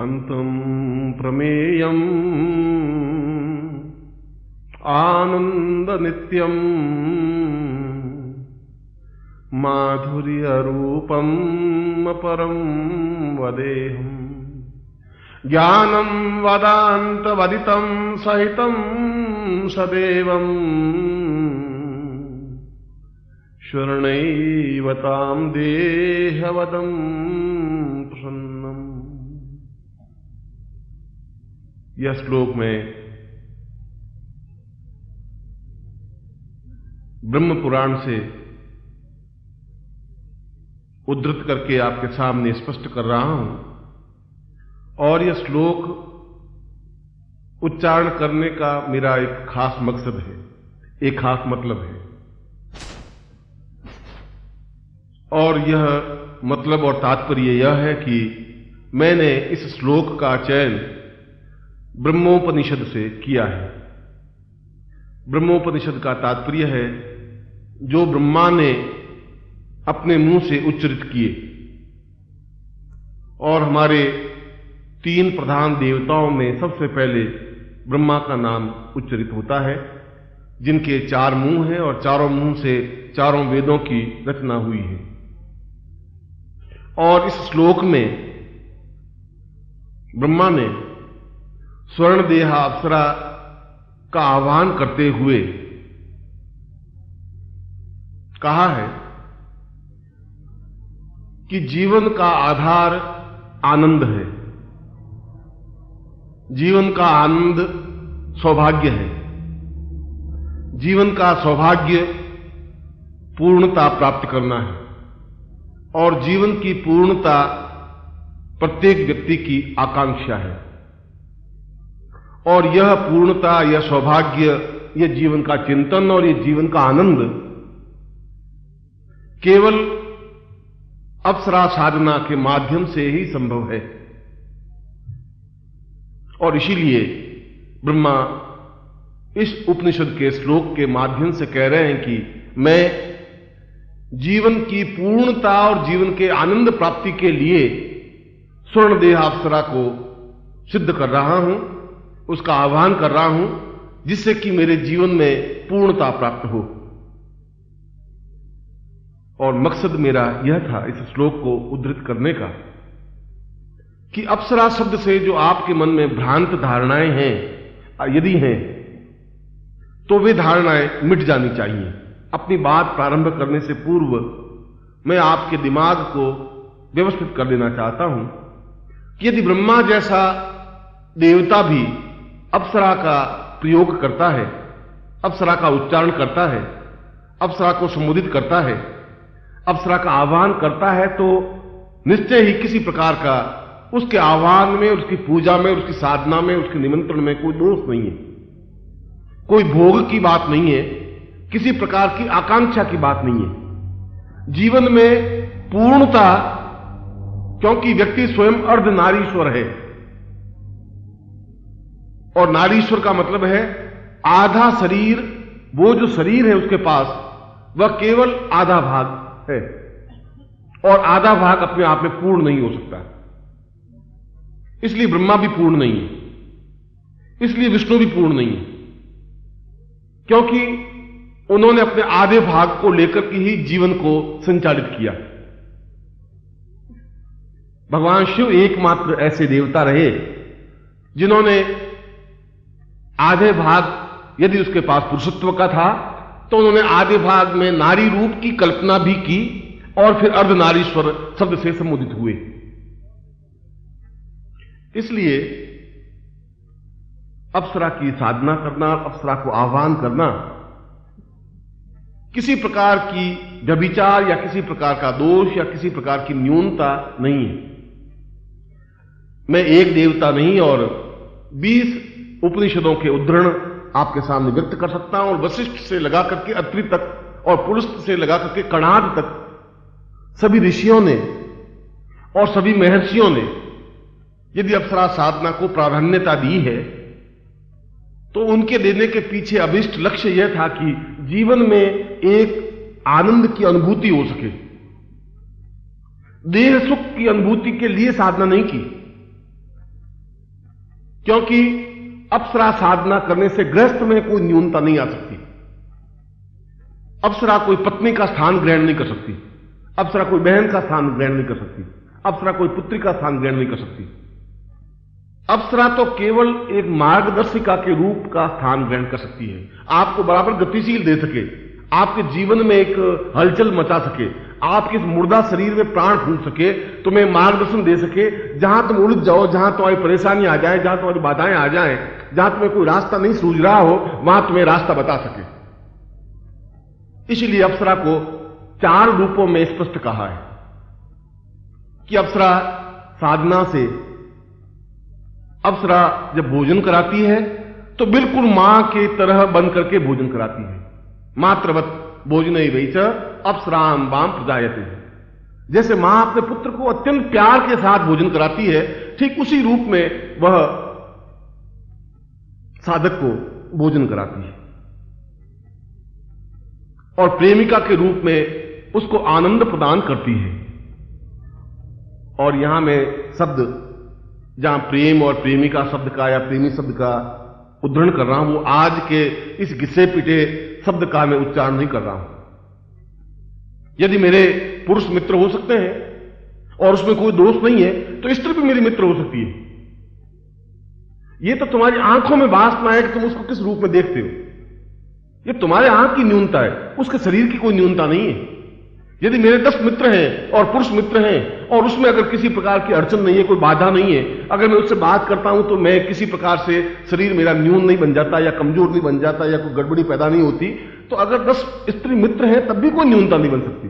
अंतं प्रमेयम् आनन्दनित्यम् माधुर्यरूपम् अपरं वदेहम् ज्ञानं वदान्तवदितं सहितं सदेवम् शरणैव तां देहवदं प्रसन्नम्। यह श्लोक में ब्रह्म पुराण से उद्धृत करके आपके सामने स्पष्ट कर रहा हूं, और यह श्लोक उच्चारण करने का मेरा एक खास मकसद है, एक खास मतलब है। और यह मतलब और तात्पर्य यह है कि मैंने इस श्लोक का चयन ब्रह्मोपनिषद से किया है। ब्रह्मोपनिषद का तात्पर्य है जो ब्रह्मा ने अपने मुंह से उच्चरित किए, और हमारे 3 प्रधान देवताओं में सबसे पहले ब्रह्मा का नाम उच्चरित होता है, जिनके 4 मुंह हैं और चारों मुंह से चारों वेदों की रचना हुई है। और इस श्लोक में ब्रह्मा ने स्वर्ण देहा अप्सरा का आह्वान करते हुए कहा है कि जीवन का आधार आनंद है, जीवन का आनंद सौभाग्य है, जीवन का सौभाग्य पूर्णता प्राप्त करना है, और जीवन की पूर्णता प्रत्येक व्यक्ति की आकांक्षा है। और यह पूर्णता, यह सौभाग्य, यह जीवन का चिंतन और यह जीवन का आनंद केवल अप्सरा साधना के माध्यम से ही संभव है। और इसीलिए ब्रह्मा इस उपनिषद के श्लोक के माध्यम से कह रहे हैं कि मैं जीवन की पूर्णता और जीवन के आनंद प्राप्ति के लिए स्वर्ण देह अप्सरा को सिद्ध कर रहा हूं, उसका आह्वान कर रहा हूं, जिससे कि मेरे जीवन में पूर्णता प्राप्त हो। और मकसद मेरा यह था इस श्लोक को उद्धृत करने का कि अप्सरा शब्द से जो आपके मन में भ्रांत धारणाएं हैं, यदि हैं, तो वे धारणाएं मिट जानी चाहिए। अपनी बात प्रारंभ करने से पूर्व मैं आपके दिमाग को व्यवस्थित कर देना चाहता हूं कि यदि ब्रह्मा जैसा देवता भी अप्सरा का प्रयोग करता है, अप्सरा का उच्चारण करता है, अप्सरा को संबोधित करता है, अप्सरा का आह्वान करता है, तो निश्चय ही किसी प्रकार का उसके आह्वान में, उसकी पूजा में, उसकी साधना में, उसके निमंत्रण में कोई दोष नहीं है, कोई भोग की बात नहीं है, किसी प्रकार की आकांक्षा की बात नहीं है। जीवन में पूर्णता, क्योंकि व्यक्ति स्वयं अर्ध नारीश्वर है, और नारीश्वर का मतलब है आधा शरीर। वो जो शरीर है उसके पास, वह केवल आधा भाग है, और आधा भाग अपने आप में पूर्ण नहीं हो सकता। इसलिए ब्रह्मा भी पूर्ण नहीं है, इसलिए विष्णु भी पूर्ण नहीं है, क्योंकि उन्होंने अपने आधे भाग को लेकर के ही जीवन को संचालित किया। भगवान शिव एकमात्र ऐसे देवता रहे जिन्होंने आधे भाग, यदि उसके पास पुरुषत्व का था, तो उन्होंने आधे भाग में नारी रूप की कल्पना भी की, और फिर अर्धनारीश्वर शब्द से संबोधित हुए। इसलिए अप्सरा की साधना करना, अप्सरा को आह्वान करना किसी प्रकार की व्यभिचार या किसी प्रकार का दोष या किसी प्रकार की न्यूनता नहीं है। मैं एक देवता नहीं और 20 उपनिषदों के उद्धरण आपके सामने व्यक्त कर सकता हूं, और वशिष्ठ से लगा करके अत्रि तक और पुलस्त से लगा करके कणाद तक सभी ऋषियों ने और सभी महर्षियों ने यदि अप्सरा साधना को प्राधान्यता दी है, तो उनके देने के पीछे अभिष्ट लक्ष्य यह था कि जीवन में एक आनंद की अनुभूति हो सके। देह सुख की अनुभूति के लिए साधना नहीं की, क्योंकि अप्सरा साधना करने से गृहस्थ में कोई न्यूनता नहीं आ सकती। अप्सरा कोई पत्नी का स्थान ग्रहण नहीं कर सकती, अप्सरा कोई बहन का स्थान ग्रहण नहीं कर सकती, अप्सरा कोई पुत्री का स्थान ग्रहण नहीं कर सकती। अप्सरा तो केवल एक मार्गदर्शिका के रूप का स्थान ग्रहण कर सकती है, आपको बराबर गतिशील दे सके, आपके जीवन में एक हलचल मचा सके, आपके इस मुर्दा शरीर में प्राण फूंक सके, तुम्हें मार्गदर्शन दे सके। जहां तुम उलझ जाओ, जहां तुम्हारी परेशानी आ जाए, जहां तुम्हारी बाधाएं आ जाएं, जहां तुम्हें कोई रास्ता नहीं सूझ रहा हो, वहां तुम्हें रास्ता बता सके। इसलिए अप्सरा को 4 रूपों में स्पष्ट कहा है कि अप्सरा साधना से, अप्सरा जब भोजन कराती है तो बिल्कुल मां की तरह बन करके भोजन कराती है। मात्रवत भोजन ही च अप्सराम वाम प्रजायते। जैसे मां अपने पुत्र को अत्यंत प्यार के साथ भोजन कराती है, ठीक उसी रूप में वह साधक को भोजन कराती है और प्रेमिका के रूप में उसको आनंद प्रदान करती है। और यहां मैं शब्द, जहां प्रेम और प्रेमिका शब्द का या प्रेमी शब्द का उद्धरण कर रहा हूं, वो आज के इस घिसे पिटे शब्द का मैं उच्चारण नहीं कर रहा हूं। यदि मेरे पुरुष मित्र हो सकते हैं और उसमें कोई दोष नहीं है, तो स्त्री भी मेरी मित्र हो सकती है। यह तो तुम्हारी आंखों में वासना है कि तुम उसको किस रूप में देखते हो, यह तुम्हारे आंख की न्यूनता है, उसके शरीर की कोई न्यूनता नहीं है। यदि मेरे 10 मित्र हैं और पुरुष मित्र हैं और उसमें अगर किसी प्रकार की अड़चन नहीं है, कोई बाधा नहीं है, अगर मैं उससे बात करता हूं तो मैं किसी प्रकार से शरीर मेरा न्यून नहीं बन जाता या कमजोर नहीं बन जाता या कोई गड़बड़ी पैदा नहीं होती, तो अगर 10 स्त्री मित्र हैं तब भी कोई न्यूनता नहीं बन सकती।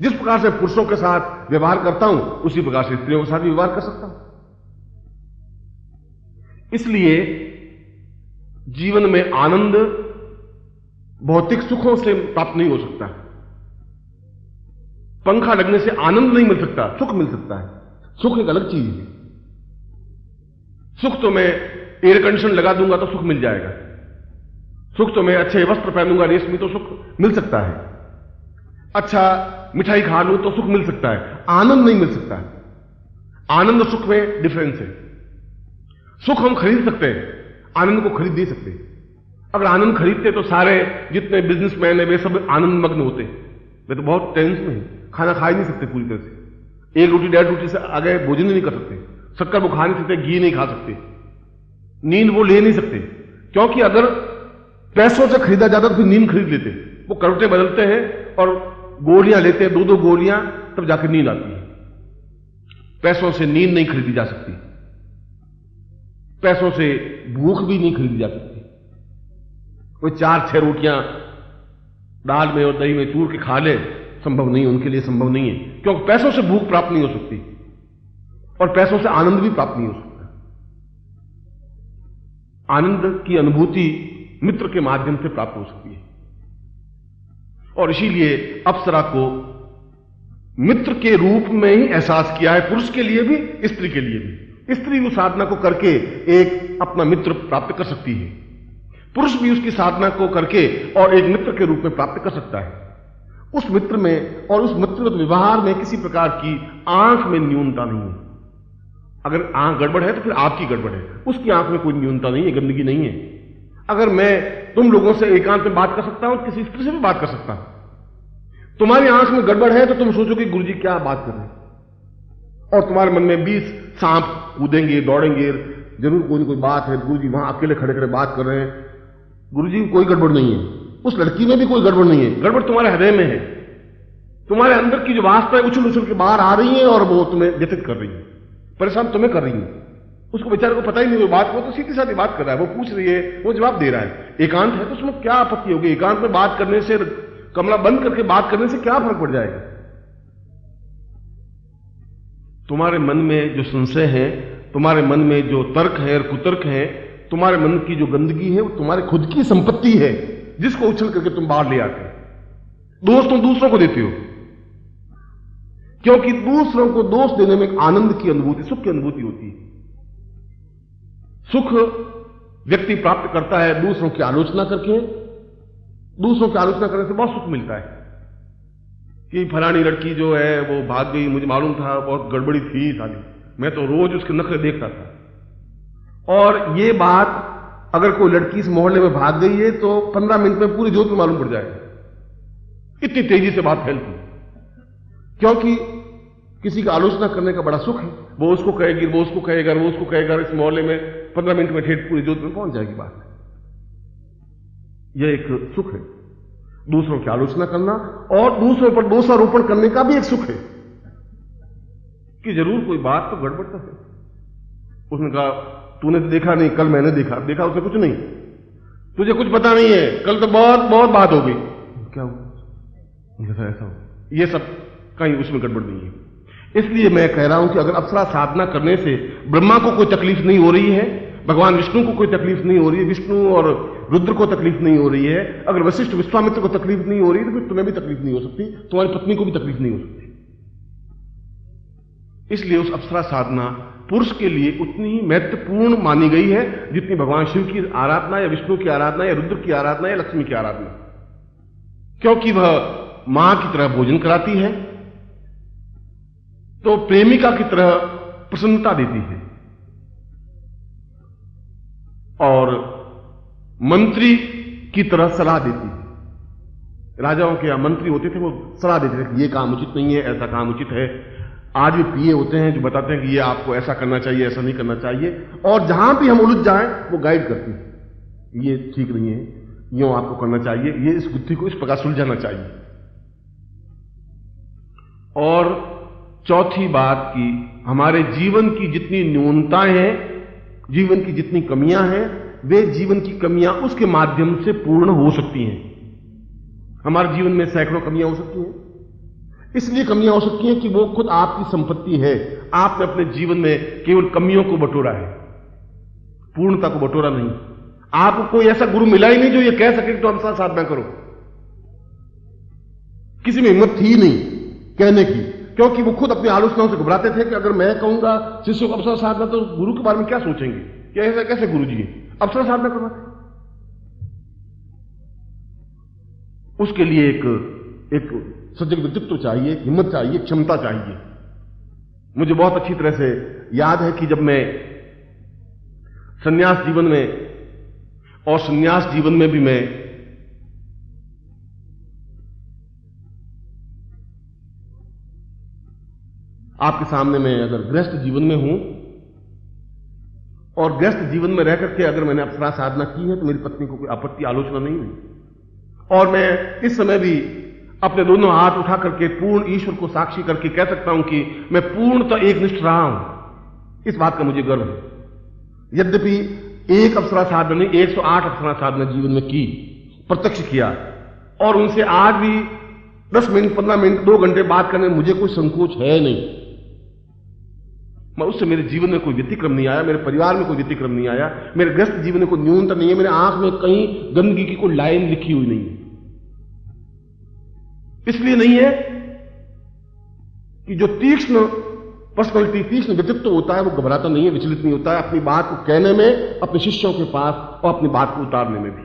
जिस प्रकार से पुरुषों के साथ व्यवहार करता हूं उसी प्रकार से स्त्रियों के साथ भी व्यवहार कर सकता हूं। इसलिए जीवन में आनंद भौतिक सुखों से प्राप्त नहीं हो सकता। पंखा लगने से आनंद नहीं मिल सकता, सुख मिल सकता है। सुख एक अलग चीज है। सुख तो मैं एयर कंडीशन लगा दूंगा तो सुख मिल जाएगा, सुख तो मैं अच्छे वस्त्र पहनूंगा रेशमी तो सुख मिल सकता है, अच्छा मिठाई खा लूं तो सुख मिल सकता है, आनंद नहीं मिल सकता है। आनंद और सुख में डिफरेंस है। सुख हम खरीद सकते हैं, आनंद को खरीद नहीं सकते। अगर आनंद खरीदते तो सारे जितने बिजनेसमैन है वे सब आनंद मग्न होते। वे तो बहुत टेंशन में है, खाना खा ही नहीं सकते पूरी तरह से, 1 रोटी 1.5 रोटी से आगे भोजन ही नहीं कर सकते, शक्कर वो खा नहीं सकते, घी नहीं खा सकते, नींद वो ले नहीं सकते। क्योंकि अगर पैसों से खरीदा जाता तो फिर नींद खरीद लेते। वो करवटें बदलते हैं और गोलियां लेते हैं, 2-2 गोलियां, तब जाकर नींद आती है। पैसों से नींद नहीं खरीदी जा सकती, पैसों से भूख भी नहीं खरीदी जा सकती। कोई 4-6 रोटियां दाल में और दही में चूर के खा ले, संभव नहीं, उनके लिए संभव नहीं है, क्योंकि पैसों से भूख प्राप्त नहीं हो सकती और पैसों से आनंद भी प्राप्त नहीं हो सकता। आनंद की अनुभूति मित्र के माध्यम से प्राप्त हो सकती है। और इसीलिए अप्सरा को मित्र के रूप में ही एहसास किया है, पुरुष के लिए भी स्त्री के लिए भी। स्त्री उस साधना को करके एक अपना मित्र प्राप्त कर सकती है, पुरुष भी उसकी साधना को करके और एक मित्र के रूप में प्राप्त कर सकता है। उस मित्र में और उस मित्र व्यवहार में किसी प्रकार की आंख में न्यूनता नहीं है। अगर आंख गड़बड़ है तो फिर आपकी गड़बड़ है, उसकी आंख में कोई न्यूनता नहीं है, गंदगी नहीं है। अगर मैं तुम लोगों से एकांत में बात कर सकता हूं, किसी स्त्री से भी बात कर सकता हूं, तुम्हारी आंख में गड़बड़ है तो तुम सोचोगे गुरुजी क्या बात कर रहे हैं, और तुम्हारे मन में 20 सांप कूदेंगे, दौड़ेंगे, जरूर कोई ना कोई बात है, गुरुजी वहां अकेले खड़े खड़े बात कर रहे हैं, गुरुजी कोई गड़बड़ नहीं है, उस लड़की में भी कोई गड़बड़ नहीं है, गड़बड़ तुम्हारे हृदय में है। तुम्हारे अंदर की जो वासना उछल उछल के बाहर आ रही है और वो तुम्हें व्यथित कर रही है, परेशान तुम्हें कर रही है। उसको बेचारे को पता ही नहीं, वो बात को तो सीधी साधी बात कर रहा है, वो पूछ रही है, वो जवाब दे रहा है। एकांत है तो उसमें क्या आपत्ति होगी? एकांत में बात करने से, कमरा बंद करके बात करने से क्या फर्क पड़ जाएगा? तुम्हारे मन में जो संशय है, तुम्हारे मन में जो तर्क है और कुतर्क है, तुम्हारे मन की जो गंदगी है, वो तुम्हारे खुद की संपत्ति है, जिसको उछल करके तुम बाहर ले आते हो। दोष तुम दूसरों को देते हो, क्योंकि दूसरों को दोष देने में एक आनंद की अनुभूति, सुख की अनुभूति होती है। सुख व्यक्ति प्राप्त करता है दूसरों की आलोचना करके। दूसरों की आलोचना करने से बहुत सुख मिलता है कि फलानी लड़की जो है वो भाग गई, मुझे मालूम था, बहुत गड़बड़ी थी साली, मैं तो रोज उसके नखरे देखता था, और ये बात अगर कोई लड़की इस मोहल्ले में भाग गई है तो 15 मिनट में पूरी जोत में मालूम पड़ जाएगा। इतनी तेजी से बात फैलती है, क्योंकि किसी का आलोचना करने का बड़ा सुख है। वो उसको कहेगी, वो उसको कहेगा, वो उसको कहेगा, इस मोहल्ले में 15 मिनट में ठेठ पूरी जोत में पहुंच जाएगी बात। यह एक सुख है, दूसरों की आलोचना करना, और दूसरों पर दोषारोपण करने का भी एक सुख है कि जरूर कोई बात तो गड़बड़ तो है। उसने कहा तूने तो देखा नहीं, कल मैंने देखा। देखा उसने कुछ नहीं, तुझे कुछ पता नहीं है, कल तो बहुत बहुत बात हो गई। क्या हुआ? ऐसा हो, ये सब कहीं उसमें गड़बड़ नहीं है। इसलिए मैं कह रहा हूं कि अगर अप्सरा साधना करने से ब्रह्मा को कोई तकलीफ नहीं हो रही है, भगवान विष्णु को कोई तकलीफ नहीं हो रही है, विष्णु और रुद्र को तकलीफ नहीं हो रही है, अगर वशिष्ठ विश्वामित्र को तकलीफ नहीं हो रही, तो फिर तुम्हें भी तकलीफ नहीं हो सकती, तुम्हारी पत्नी को भी तकलीफ नहीं हो सकती। इसलिए उस अप्सरा साधना पुरुष के लिए उतनी ही महत्वपूर्ण मानी गई है जितनी भगवान शिव की आराधना या विष्णु की आराधना या रुद्र की आराधना या लक्ष्मी की आराधना, क्योंकि वह मां की तरह भोजन कराती है, तो प्रेमिका की तरह प्रसन्नता देती है, और मंत्री की तरह सलाह देती है। राजाओं के या मंत्री होते थे, वो सलाह देते थे कि ये काम उचित नहीं है, ऐसा काम उचित है। आज भी पीए होते हैं जो बताते हैं कि ये आपको ऐसा करना चाहिए, ऐसा नहीं करना चाहिए, और जहां भी हम उलझ जाएं वो गाइड करती है, ये ठीक नहीं है, यूं आपको करना चाहिए, ये इस बुद्धि को इस प्रकार सुलझाना चाहिए। और चौथी बात की हमारे जीवन की जितनी न्यूनताएं हैं, जीवन की जितनी कमियां हैं, वे जीवन की कमियां उसके माध्यम से पूर्ण हो सकती हैं। हमारे जीवन में सैकड़ों कमियां हो सकती हैं, इसलिए कमियां हो सकती हैं कि वो खुद आपकी संपत्ति है। आपने अपने जीवन में केवल कमियों को बटोरा है, पूर्णता को बटोरा नहीं। आपको कोई ऐसा गुरु मिला ही नहीं जो ये कह सके कि तो अप्सरा साधना करो। किसी में हिम्मत थी नहीं कहने की, क्योंकि वो खुद अपनी आलोचनाओं से घबराते थे कि अगर मैं कहूंगा शिष्यों को अप्सरा साधना तो गुरु के बारे में क्या सोचेंगे, कि ऐसा कैसे गुरु जी अप्सरा साधना करवाते। उसके लिए एक सजग व्यक्तित्व चाहिए, हिम्मत चाहिए, क्षमता चाहिए। मुझे बहुत अच्छी तरह से याद है कि जब मैं संन्यास जीवन में, और संन्यास जीवन में भी मैं आपके सामने मैं अगर गृहस्थ जीवन में हूं, और गृहस्थ जीवन में रह करके अगर मैंने अप्सरा साधना की है तो मेरी पत्नी को कोई आपत्ति आलोचना नहीं हुई। और मैं इस समय भी अपने दोनों हाथ उठा करके पूर्ण ईश्वर को साक्षी करके कह सकता हूं कि मैं पूर्णतः एकनिष्ठ रहा हूं। इस बात का मुझे गर्व है। यद्यपि एक अप्सरा साधना नहीं, 108 अप्सरा साधना जीवन में की, प्रत्यक्ष किया, और उनसे आज भी 10 मिनट, 15 मिनट, 2 घंटे बात करने में मुझे कोई संकोच है नहीं। मैं उससे मेरे जीवन में कोई व्यतिक्रम नहीं आया, मेरे परिवार में कोई व्यतिक्रम नहीं आया, मेरे ग्रस्त जीवन में कोई न्यूनता नहीं है, मेरे आंख में कहीं गंदगी की कोई लाइन लिखी हुई नहीं है। इसलिए नहीं है कि जो तीक्ष्ण पर्सनैलिटी, तीक्ष्ण व्यक्तित्व होता है, वो घबराता नहीं है, विचलित नहीं होता है अपनी बात को कहने में, अपने शिष्यों के पास, और अपनी बात को उतारने में भी।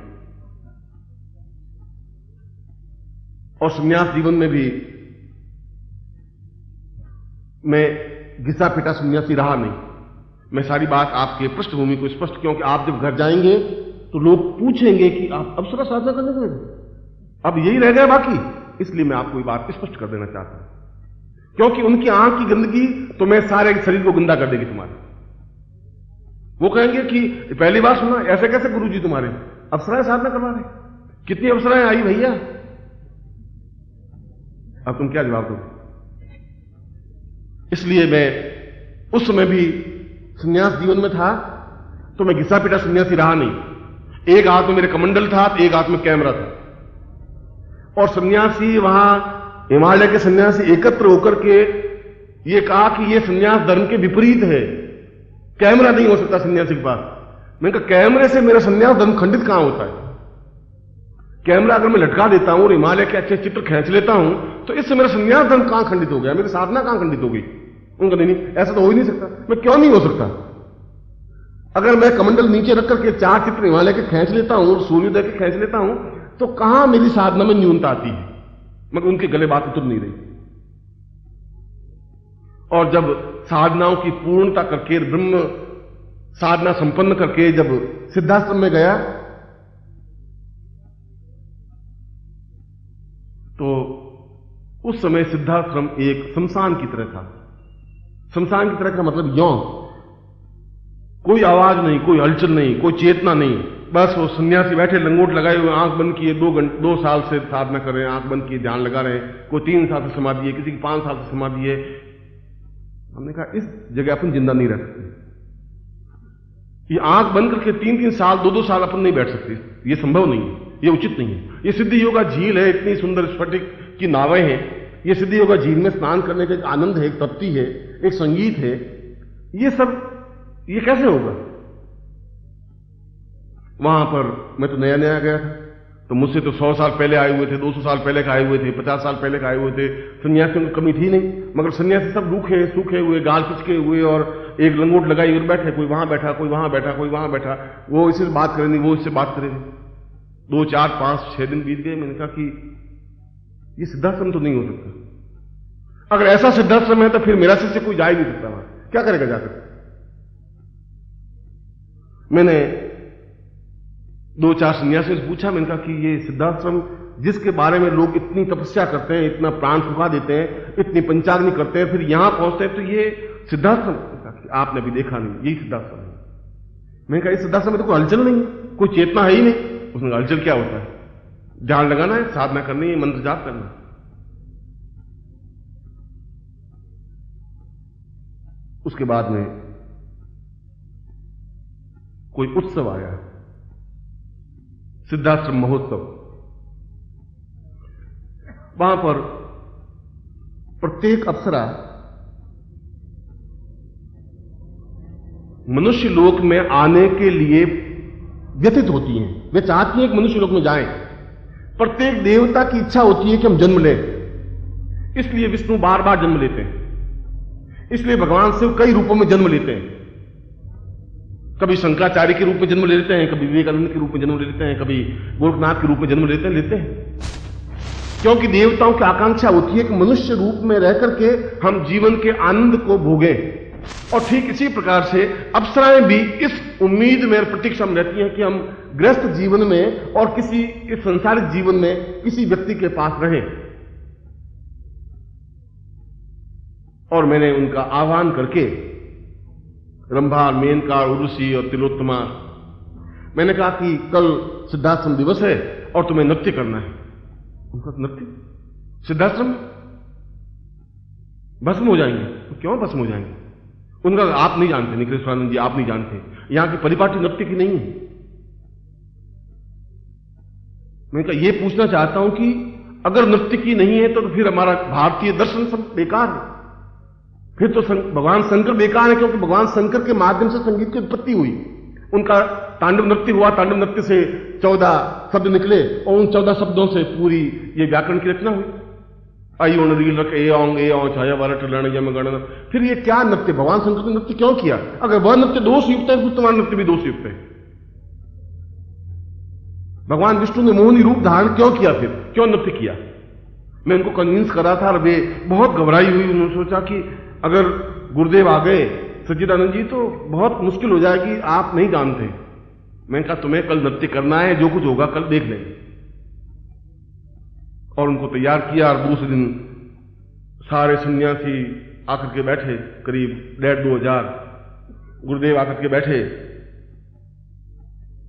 और संन्यास जीवन में भी मैं घिसा पिटा सन्यासी रहा नहीं। मैं सारी बात आपके पृष्ठभूमि को स्पष्ट, क्योंकि आप जब घर जाएंगे तो लोग पूछेंगे कि आप अप्सरा साधना करने गए, अब यही रह गया बाकी। इसलिए मैं आपको ये बात स्पष्ट कर देना चाहता हूं, क्योंकि उनकी आंख की गंदगी तो मैं सारे शरीर को गंदा कर देगी तुम्हारे। वो कहेंगे कि पहली बार सुना, ऐसे कैसे गुरुजी तुम्हारे अप्सराएं साधना करवा रहे, कितनी अप्सराएं आई भैया, अब तुम क्या जवाब दो। इसलिए मैं उस समय भी संन्यास जीवन में था तो मैं घिसा पिटा सन्यासी रहा नहीं। एक हाथ में मेरे कमंडल था, एक हाथ में कैमरा था, और सन्यासी वहां हिमालय के सन्यासी एकत्र होकर के ये कहा कि ये सन्यास धर्म के विपरीत है, कैमरा नहीं हो सकता सन्यासी के पास। मैंने कहा कैमरे से मेरा सन्यास धर्म खंडित कहां होता है? कैमरा अगर मैं लटका देता हूं और हिमालय के अच्छे चित्र खींच लेता हूं तो इससे मेरा सन्यास धर्म कहां खंडित हो गया, मेरी साधना कहां खंडित हो गई? उनका नहीं, ऐसा तो हो ही नहीं सकता। मैं क्यों नहीं हो सकता? अगर मैं कमंडल नीचे रख करके 4 चित्र हिमालय के खींच लेता हूं और सूर्योदय के खींच लेता हूं तो कहां मेरी साधना में न्यूनता आती है? मगर उनके गले बात उतर नहीं रही। और जब साधनाओं की पूर्णता करके ब्रह्म साधना संपन्न करके जब सिद्धाश्रम में गया तो उस समय सिद्धाश्रम एक शमशान की तरह था। शमशान की तरह का मतलब यौं, कोई आवाज नहीं, कोई हलचल नहीं, कोई चेतना नहीं, बस वो सन्यासी बैठे लंगोट लगाए हुए, आंख बंद किए, 2 साल से साधना कर रहे हैं, आंख बंद किए ध्यान लगा रहे हैं, कोई 3 साल से समाधि है, किसी की 5 साल से समाधि है। हमने कहा इस जगह अपन जिंदा नहीं रह सकते, ये आंख बंद करके 3-3 साल 2-2 साल अपन नहीं बैठ सकते, ये संभव नहीं है, ये उचित नहीं है। ये सिद्धि योगा झील है, इतनी सुंदर स्फटिक की नावें हैं, ये सिद्धि योगा झील में स्नान करने का एक आनंद है, एक तृप्ति है, एक संगीत है, ये सब ये कैसे होगा? वहां पर मैं तो नया नया गया था, तो मुझसे तो 100 साल पहले आए हुए थे, 200 साल पहले का आए हुए थे, 50 साल पहले का आए हुए थे, सन्यासियों की कमी थी नहीं, मगर सन्यासी सब रूखे सूखे हुए, गाल खिंचके हुए और एक लंगोट लगाई और बैठे, कोई वहां बैठा, कोई वहां बैठा, कोई वहां बैठा, वो इससे बात करेंगे, वो इससे बात करेंगे। 2, 4, 5, 6 दिन बीत गए। मैंने कहा कि ये सिद्धाश्रम तो नहीं हो सकता। अगर ऐसा सिद्धाश्रम है तो फिर मेरा शिष्य कोई जा ही नहीं सकता, वहां क्या करेगा जाकर? मैंने 2-4 सन्यासियों से पूछा, मैंने कहा कि ये सिद्धाश्रम जिसके बारे में लोग इतनी तपस्या करते हैं, इतना प्राण फुका देते हैं, इतनी पंचाग्नि करते हैं, फिर यहां पहुंचते हैं, तो ये सिद्धाश्रम आपने अभी देखा नहीं, यही सिद्धाश्रम है। मैंने कहा इस सिद्धाश्रम में तो कोई हलचल नहीं, कोई चेतना है ही नहीं। उसमें हलचल क्या होता है? ध्यान लगाना है, साधना करनी है, मंत्र जाप करना है। उसके बाद में कोई उत्सव आया, सिद्धाश्रम महोत्सव। वहां पर प्रत्येक अप्सरा मनुष्य लोक में आने के लिए व्यथित होती हैं, वे चाहती हैं कि मनुष्य लोक में जाएं। प्रत्येक देवता की इच्छा होती है कि हम जन्म लें, इसलिए विष्णु बार बार जन्म लेते हैं, इसलिए भगवान शिव कई रूपों में जन्म लेते हैं। कभी शंकराचार्य के रूप में जन्म ले लेते हैं, कभी विवेकानंद के रूप में जन्म ले लेते हैं, कभी गोरखनाथ के रूप में जन्म लेते हैं, क्योंकि देवताओं की आकांक्षा होती है कि मनुष्य रूप में रह करके हम जीवन के आनंद को भोगें। और ठीक इसी प्रकार से अप्सराएं भी इस उम्मीद में प्रतीक्षा में रहती हैं कि हम गृहस्थ जीवन में और किसी इस संसारिक जीवन में किसी व्यक्ति के पास रहें। और मैंने उनका आह्वान करके रंभा, मेनका, उर्वशी और तिलोत्तमा, मैंने कहा कि कल सिद्धाश्रम दिवस है और तुम्हें नृत्य करना है। उनका नृत्य सिद्धाश्रम भस्म हो जाएंगे। तो क्यों भस्म हो जाएंगे? उनका आप नहीं जानते, निखिलेश्वरानंद जी, आप नहीं जानते, यहां की परिपाटी नृत्य की नहीं है। मैं कहा ये पूछना चाहता हूं कि अगर नृत्य की नहीं है तो फिर हमारा भारतीय दर्शन सब बेकार है, फिर तो भगवान शंकर बेकार है, क्योंकि भगवान शंकर के माध्यम से संगीत की उत्पत्ति हुई। उनका तांडव नृत्य हुआ, तांडव नृत्य से 14 शब्द निकले और उन 14 शब्दों से पूरी ये व्याकरण की रचना हुई। अयोन रील रख ए औंग छाया वारट लण यम गणन। फिर ये क्या नृत्य, भगवान शंकर ने नृत्य क्यों किया? अगर वह नृत्य दोषयुक्त है तो तुम्हारा नृत्य भी दोषयुक्त है। भगवान विष्णु ने मोहिनी रूप धारण क्यों किया, फिर क्यों नृत्य किया? मैं उनको कन्विंस कर रहा था और वे बहुत घबराई हुई। उन्होंने सोचा कि अगर गुरुदेव आ गए सच्चिदानंद जी तो बहुत मुश्किल हो जाएगी, आप नहीं जानते। मैंने कहा तुम्हें कल नृत्य करना है, जो कुछ होगा कल देख लेंगे। और उनको तैयार किया और दूसरे दिन सारे सन्यासी आकर के बैठे, करीब 1500 गुरुदेव आकर के बैठे,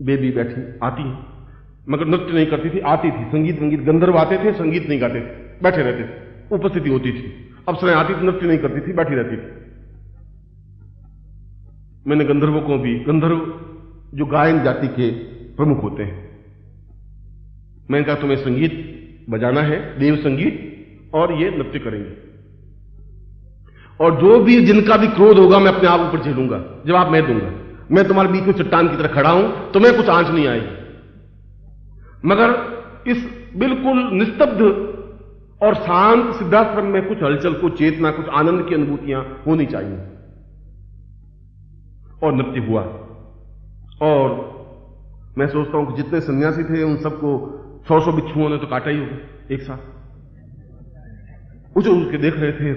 बेबी बैठी आती है, मगर नृत्य नहीं करती थी, आती थी, संगीत गंधर्व आते थे, संगीत नहीं गाते थे, बैठे रहते थे, उपस्थिति होती थी। अप्सराएं आती थी, नृत्य नहीं करती थी, बैठी रहती थी। मैंने गंधर्वों को भी, गंधर्व जो गायन जाति के प्रमुख होते हैं, मैंने कहा तुम्हें संगीत बजाना है, देव संगीत, और ये नृत्य करेंगे। और जो भी जिनका भी क्रोध होगा मैं अपने आप ऊपर झेलूंगा, जवाब मैं दूंगा। मैं तुम्हारे बीच में चट्टान की तरह खड़ा हूं, तुम्हें कुछ आंच नहीं आएगी। मगर इस बिल्कुल निस्तब्ध और शांत सिद्धाश्रम में कुछ हलचल, कुछ चेतना, कुछ आनंद की अनुभूतियां होनी चाहिए। और नृत्य हुआ। और मैं सोचता हूं कि जितने सन्यासी थे उन सबको 100 बिच्छुओं ने तो काटा ही होगा एक साथ। उछल के देख रहे थे,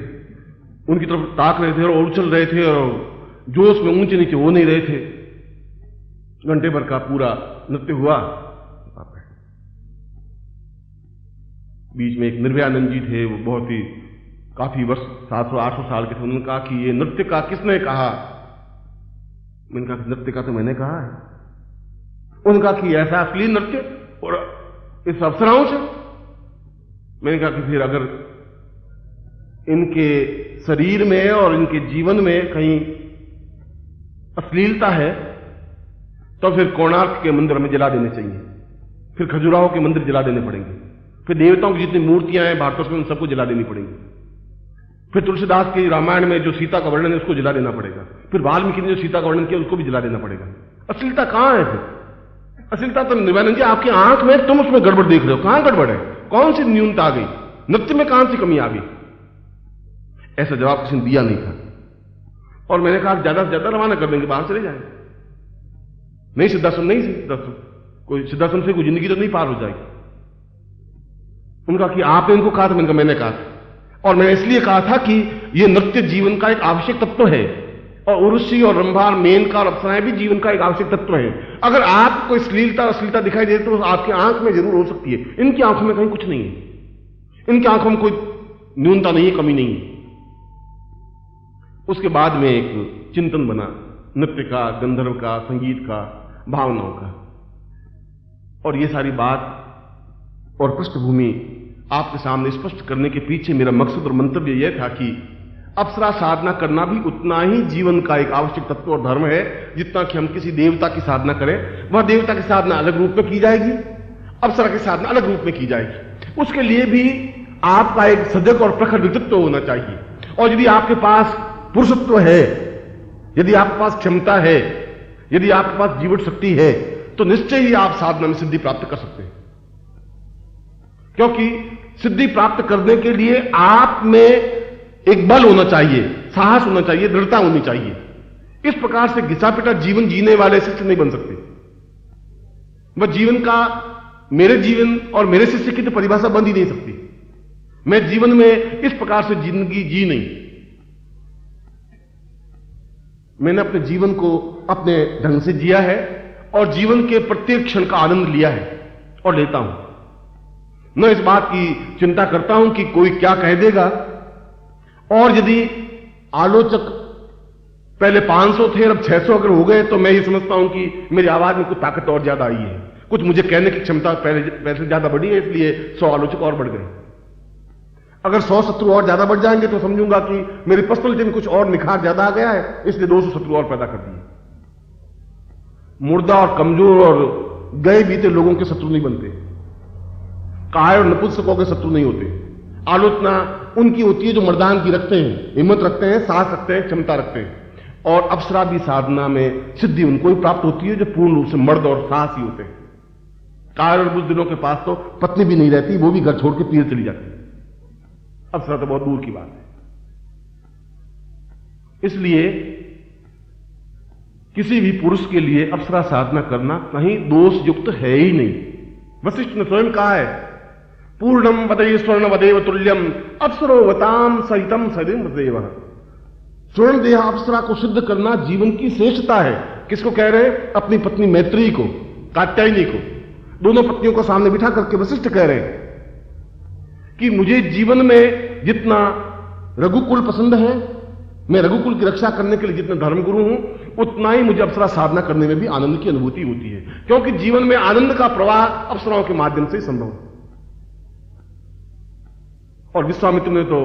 उनकी तरफ ताक रहे थे और उछल रहे थे और जोश में ऊंचे नीचे हो नहीं रहे थे। घंटे भर का पूरा नृत्य हुआ। बीच में एक निर्भयानंद जी थे, वो बहुत ही काफी वर्ष 700-800 साल के थे। उन्होंने कहा कि ये नृत्य का किसने कहा? मैंने कहा कि नृत्य का तो मैंने कहा है। उन्होंने कहा कि ऐसा अश्लील नृत्य और इस अप्सराओं से? मैंने कहा कि फिर अगर इनके शरीर में और इनके जीवन में कहीं अश्लीलता है तो फिर कोणार्क के मंदिर में जला देने चाहिए, फिर खजुराहो के मंदिर जला देने पड़ेंगे, फिर देवताओं की जितनी मूर्तियां हैं भारत में उन सबको जला देनी पड़ेंगी, फिर तुलसीदास की रामायण में जो सीता का वर्णन है उसको जला देना पड़ेगा, फिर वाल्मीकि ने जो सीता का वर्णन किया उसको भी जला देना पड़ेगा। अश्लीलता कहां है? फिर अश्लीलता तो निर्भयानंद जी आपकी आंख में तुम उसमें गड़बड़ देख रहे हो। कहां गड़बड़ है? कौन सी न्यूनता आ गई? नृत्य में कहां सी कमी आ गई? ऐसा जवाब किसी ने दिया नहीं था। और मैंने कहा ज्यादा से ज्यादा रवाना कर देंगे, बाहर चले जाएंगे। नहीं सिद्धाश्रम, नहीं सिद्धाश्रम, कोई सिद्धाश्रम से कोई जिंदगी तो नहीं पार हो जाएगी। उनका कि आपने इनको कहा था? मैंने कहा था। और मैंने इसलिए कहा था कि यह नृत्य जीवन का एक आवश्यक तत्व है, और उर्वशी और रंभा, मेनका और अप्सराएं भी जीवन का एक आवश्यक तत्व है। अगर आपको अश्लीलता दिखाई दे तो आपकी आंख में जरूर हो सकती है, इनकी आंखों में कहीं कुछ नहीं है। इनकी आंखों में कोई न्यूनता नहीं है, कमी नहीं है। उसके बाद में एक चिंतन बना नृत्य का, गंधर्व का, संगीत का, भावनाओं का। और ये सारी बात और पृष्ठभूमि आपके सामने स्पष्ट करने के पीछे मेरा मकसद और मंतव्य यह था कि अप्सरा साधना करना भी उतना ही जीवन का एक आवश्यक तत्व और धर्म है जितना कि हम किसी देवता की साधना करें। वह देवता की साधना अलग रूप में की जाएगी, अप्सरा की साधना अलग रूप में की जाएगी। उसके लिए भी आपका एक सजग और प्रखर व्यक्तित्व होना चाहिए। और यदि आपके पास पुरुषत्व है, यदि आपके पास क्षमता है, यदि आपके पास जीवन शक्ति है, तो निश्चय ही आप साधना में सिद्धि प्राप्त कर सकते हैं। क्योंकि सिद्धि प्राप्त करने के लिए आप में एक बल होना चाहिए, साहस होना चाहिए, दृढ़ता होनी चाहिए। इस प्रकार से घिसा पिटा जीवन जीने वाले शिष्य नहीं बन सकते। वह जीवन का, मेरे जीवन और मेरे शिष्य की तो परिभाषा बन ही नहीं सकती। मैं जीवन में इस प्रकार से जिंदगी जी नहीं। मैंने अपने जीवन को अपने ढंग से जिया है और जीवन के प्रत्येक क्षण का आनंद लिया है और लेता हूं। मैं इस बात की चिंता करता हूं कि कोई क्या कह देगा। और यदि आलोचक पहले 500 थे, अब 600 अगर हो गए, तो मैं ये समझता हूं कि मेरी आवाज में कुछ ताकत और ज्यादा आई है, कुछ मुझे कहने की क्षमता पहले से ज्यादा बढ़ी है, इसलिए 100 आलोचक और बढ़ गए। अगर 100 शत्रु और ज्यादा बढ़ जाएंगे तो समझूंगा कि मेरी पर्सनलिटी में कुछ और निखार ज्यादा आ गया है, इसलिए 200 शत्रु और पैदा कर दिए। मुर्दा और कमजोर और गए बीते लोगों के शत्रु नहीं बनते, कायर और नपुंसकों के शत्रु नहीं होते। आलोचना उनकी होती है जो मर्दान की रखते हैं, हिम्मत रखते हैं, साहस रखते हैं, क्षमता रखते हैं। और अप्सरा भी साधना में सिद्धि उनको ही प्राप्त होती है जो पूर्ण रूप से मर्द और साहसी होते हैं। कायर और बुज़दिलों के पास तो पत्नी भी नहीं रहती, वो भी घर छोड़ के तीर चली जाती है। अप्सरा तो बहुत दूर की बात है। इसलिए किसी भी पुरुष के लिए अप्सरा साधना करना कहीं दोष युक्त है ही नहीं। वशिष्ठ ने स्वयं कहा है, पूर्णम वदे स्वर्ण वदेव तुल्यम अप्सरो वताम सहितम सदिम वदेव। स्वर्ण देह अप्सरा को सिद्ध करना जीवन की श्रेष्ठता है। किसको कह रहे हैं? अपनी पत्नी मैत्री को, कात्यायनी को, दोनों पत्नियों को सामने बिठा करके वशिष्ठ कह रहे हैं कि मुझे जीवन में जितना रघुकुल पसंद है, मैं रघुकुल की रक्षा करने के लिए जितना धर्मगुरु हूं, उतना ही मुझे अप्सरा साधना करने में भी आनंद की अनुभूति होती है। क्योंकि जीवन में आनंद का प्रवाह अप्सराओं के माध्यम से संभव है। और विश्वामित्र ने तो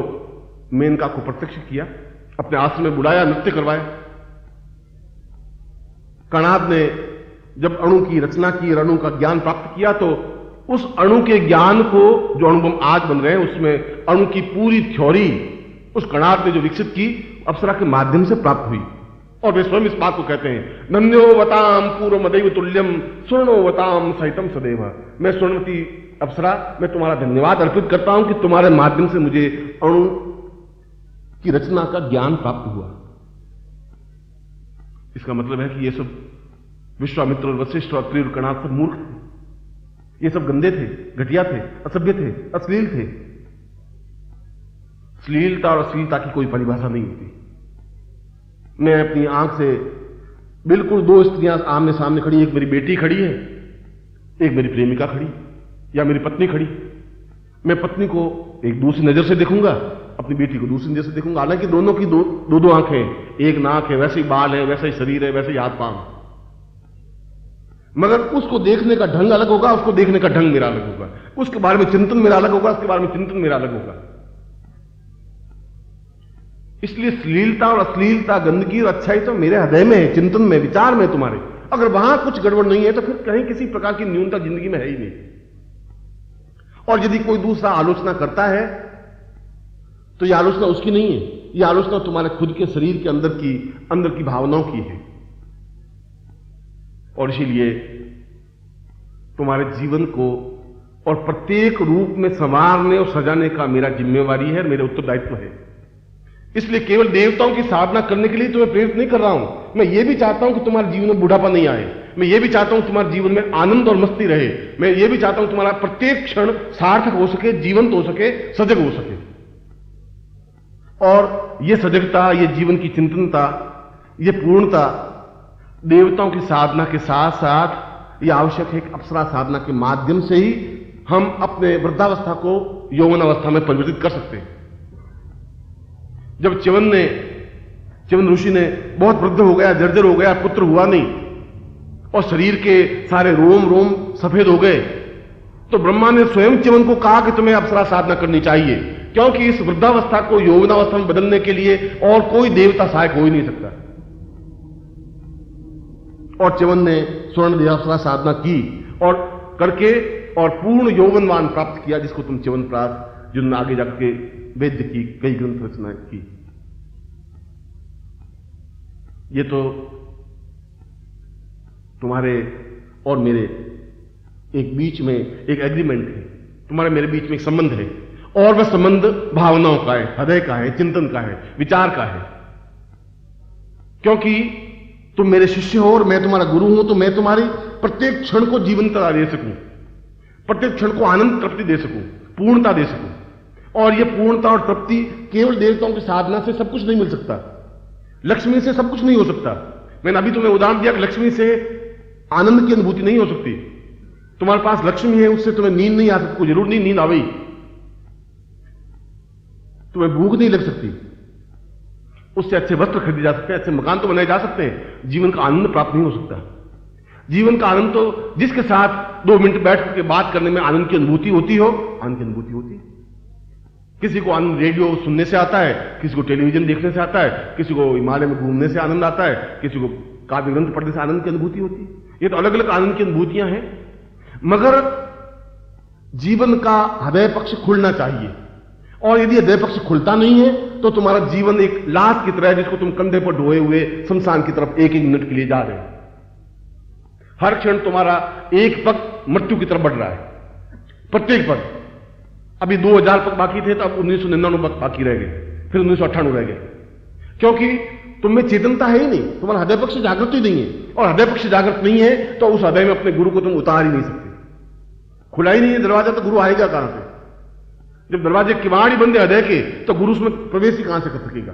मेनका को प्रत्यक्ष किया, अपने आश्रम में बुलाया, नृत्य करवाया। कणाद ने जब अणु की रचना की, अणु का ज्ञान प्राप्त किया, तो उस अणु के ज्ञान को, जो अणुबम आज बन रहे हैं, उसमें अणु की पूरी थ्योरी उस कणाद ने जो विकसित की, अप्सरा के माध्यम से प्राप्त हुई। और वे स्वयं इस बात को कहते हैं, नन्यो वताम पूर्व मदैव तुल्यम स्वर्णो वताम सहितम सदैव। मैं स्वर्णवती अप्सरा, मैं तुम्हारा धन्यवाद अर्पित करता हूं कि तुम्हारे माध्यम से मुझे अणु की रचना का ज्ञान प्राप्त हुआ। इसका मतलब है कि ये सब विश्वामित्र और वशिष्ठ और अत्रि और कणाद सब मूर्ख थे, ये सब गंदे थे, घटिया थे, असभ्य थे, अश्लील थे। श्लीलता और अश्लीलता की कोई परिभाषा नहीं होती। मैं अपनी आंख से बिल्कुल दो स्त्रियां आमने सामने खड़ी, एक मेरी बेटी खड़ी है, एक मेरी प्रेमिका खड़ी, या मेरी पत्नी खड़ी। मैं पत्नी को एक दूसरी नजर से देखूंगा, अपनी बेटी को दूसरी नजर से देखूंगा। हालांकि दोनों की दो आंखें, एक नाक है, वैसे ही बाल है, वैसा ही शरीर है, वैसे ही हाथ पांव, मगर उसको देखने का ढंग अलग होगा, उसको देखने का ढंग मेरा अलग होगा, उसके बारे में चिंतन मेरा अलग होगा, उसके बारे में चिंतन मेरा अलग होगा। इसलिए श्लीलता और अश्लीलता, गंदगी और अच्छाई तो मेरे हृदय में है, चिंतन में, विचार में तुम्हारे। अगर वहां कुछ गड़बड़ नहीं है तो फिर कहीं किसी प्रकार की न्यूनता जिंदगी में है ही नहीं। और यदि कोई दूसरा आलोचना करता है तो यह आलोचना उसकी नहीं है, यह आलोचना तुम्हारे खुद के शरीर के अंदर की भावनाओं की है। और इसीलिए तुम्हारे जीवन को और प्रत्येक रूप में संवारने और सजाने का मेरा जिम्मेवारी है, मेरे उत्तरदायित्व है। इसलिए केवल देवताओं की साधना करने के लिए तुम्हें प्रेरित नहीं कर रहा हूं। मैं ये भी चाहता हूं कि तुम्हारे जीवन में बुढ़ापा नहीं आए, मैं ये भी चाहता हूं तुम्हारे जीवन में आनंद और मस्ती रहे, मैं ये भी चाहता हूं तुम्हारा प्रत्येक क्षण सार्थक हो सके, जीवंत हो सके, सजग हो सके। और ये सजगता, ये जीवन की चिंतनता, ये पूर्णता देवताओं की साधना के साथ साथ ये आवश्यक है कि अप्सरा साधना के माध्यम से ही हम अपने वृद्धावस्था को यौवनावस्था में परिवर्तित कर सकते हैं। जब च्यवन ऋषि ने बहुत वृद्ध हो गया, जर्जर हो गया, पुत्र हुआ नहीं और शरीर के सारे रोम रोम सफेद हो गए, तो ब्रह्मा ने स्वयं च्यवन को कहा कि तुम्हें अप्सरा साधना करनी चाहिए, क्योंकि इस वृद्धावस्था को यौवनावस्था में बदलने के लिए और कोई देवता सहायक हो ही नहीं सकता। और च्यवन ने स्वर्ण देहाप्सरा साधना की और करके और पूर्ण यौवनवान प्राप्त किया, जिसको तुम च्यवन प्राप्त, जिन्होंने आगे जाके वेद की कई ग्रंथ रचना की। ये तो तुम्हारे और मेरे एक बीच में एक एग्रीमेंट है, तुम्हारे मेरे बीच में एक संबंध है, और वह संबंध भावनाओं का है, हृदय का है, चिंतन का है, विचार का है। क्योंकि तुम मेरे शिष्य हो और मैं तुम्हारा गुरु हूं, तो मैं तुम्हारी प्रत्येक क्षण को जीवंतता दे सकूं, प्रत्येक क्षण को आनंद तृप्ति दे सकूं, पूर्णता दे सकूं। और यह पूर्णता और तृप्ति केवल देवताओं की साधना से सब कुछ नहीं मिल सकता, लक्ष्मी से सब कुछ नहीं हो सकता। मैंने अभी तुम्हें उदाहरण दिया कि लक्ष्मी से आनंद की अनुभूति नहीं हो सकती। तुम्हारे पास लक्ष्मी है, उससे तुम्हें नींद नहीं आ सकती, कोई जरूर नहीं नींद आवेगी, तुम्हें भूख नहीं लग सकती, उससे अच्छे वस्त्र खरीदे जा सकते हैं, अच्छे मकान तो बनाए जा सकते हैं, जीवन का आनंद प्राप्त नहीं हो सकता। जीवन का आनंद तो जिसके साथ 2 मिनट बैठ के बात करने में आनंद की अनुभूति होती हो, आनंद की अनुभूति होती है। किसी को आनंद रेडियो सुनने से आता है, किसी को टेलीविजन देखने से आता है, किसी को हिमालय में घूमने से आनंद आता है, किसी को काव्य ग्रंथ पढ़ने से आनंद की अनुभूति होती है। ये तो अलग अलग आनंद की अनुभूतियां हैं, मगर जीवन का हृदय पक्ष खुलना चाहिए। और यदि हृदय पक्ष खुलता नहीं है तो तुम्हारा जीवन एक लाश की तरह है, जिसको तुम कंधे पर ढोए हुए शमशान की तरफ एक मिनट के लिए जा रहे हो। हर क्षण तुम्हारा एक पग मृत्यु की तरफ बढ़ रहा है, प्रत्येक पग। अभी 2000 पग बाकी थे, तो अब 1999 पग बाकी रह गए, फिर 1998 रह गए, क्योंकि तुम में चेतनता है ही नहीं, तुम्हारा हृदय पक्ष जागृत ही नहीं है। और हृदय पक्ष जागृत नहीं है तो उस हृदय में अपने गुरु को तुम उतार ही नहीं सकते। खुला ही नहीं है दरवाजा, तो गुरु आएगा कहां से? जब दरवाजे किवाड़ ही बंद है हृदय के, तो गुरु उसमें प्रवेश ही कहां से कर सकेगा?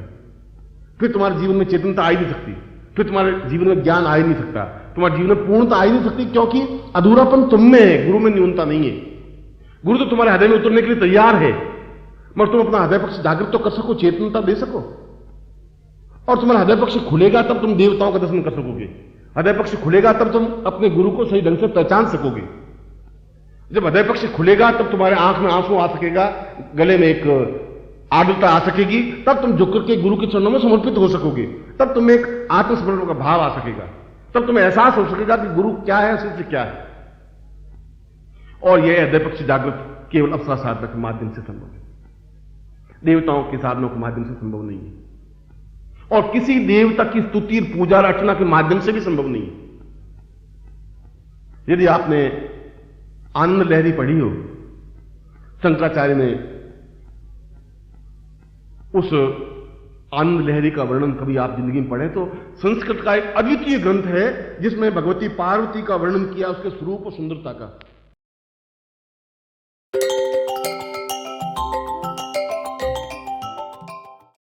फिर तुम्हारे जीवन में चेतनता आ ही नहीं सकती, फिर तुम्हारे जीवन में ज्ञान आ ही नहीं सकता, तुम्हारे जीवन में पूर्णता आ ही नहीं सकती, क्योंकि अधूरापन तुम में है, गुरु में न्यूनता नहीं है। गुरु तो तुम्हारे हृदय में उतरने के लिए तैयार है, मगर तुम अपना हृदय पक्ष जागृत तो कर सको, चेतनता दे सको। और तुम्हारा हृदय पक्ष खुलेगा तब तुम देवताओं का दर्शन कर सकोगे, हृदय पक्ष खुलेगा तब तुम अपने गुरु को सही ढंग से पहचान सकोगे। जब हृदय पक्ष खुलेगा तब तुम्हारे आंख में आंसू आ सकेगा, गले में एक आर्द्रता आ सकेगी, तब तुम झुक करके गुरु के चरणों में समर्पित हो सकोगे, तब तुम्हें एक आत्मस्मरण का भाव आ सकेगा, तब तुम्हें एहसास हो सकेगा कि गुरु क्या है, शिष्य क्या है। और यह हृदय पक्ष जागृत केवल अप्सरा साधना के माध्यम से संभव है, देवताओं के साधनों के माध्यम से संभव नहीं है, और किसी देवता की स्तुति पूजा अर्चना के माध्यम से भी संभव नहीं है। यदि आपने आनंद लहरी पढ़ी हो, शंकराचार्य ने उस आनंद लहरी का वर्णन कभी आप जिंदगी में पढ़े तो संस्कृत का एक अद्वितीय ग्रंथ है, जिसमें भगवती पार्वती का वर्णन किया, उसके स्वरूप और सुंदरता का।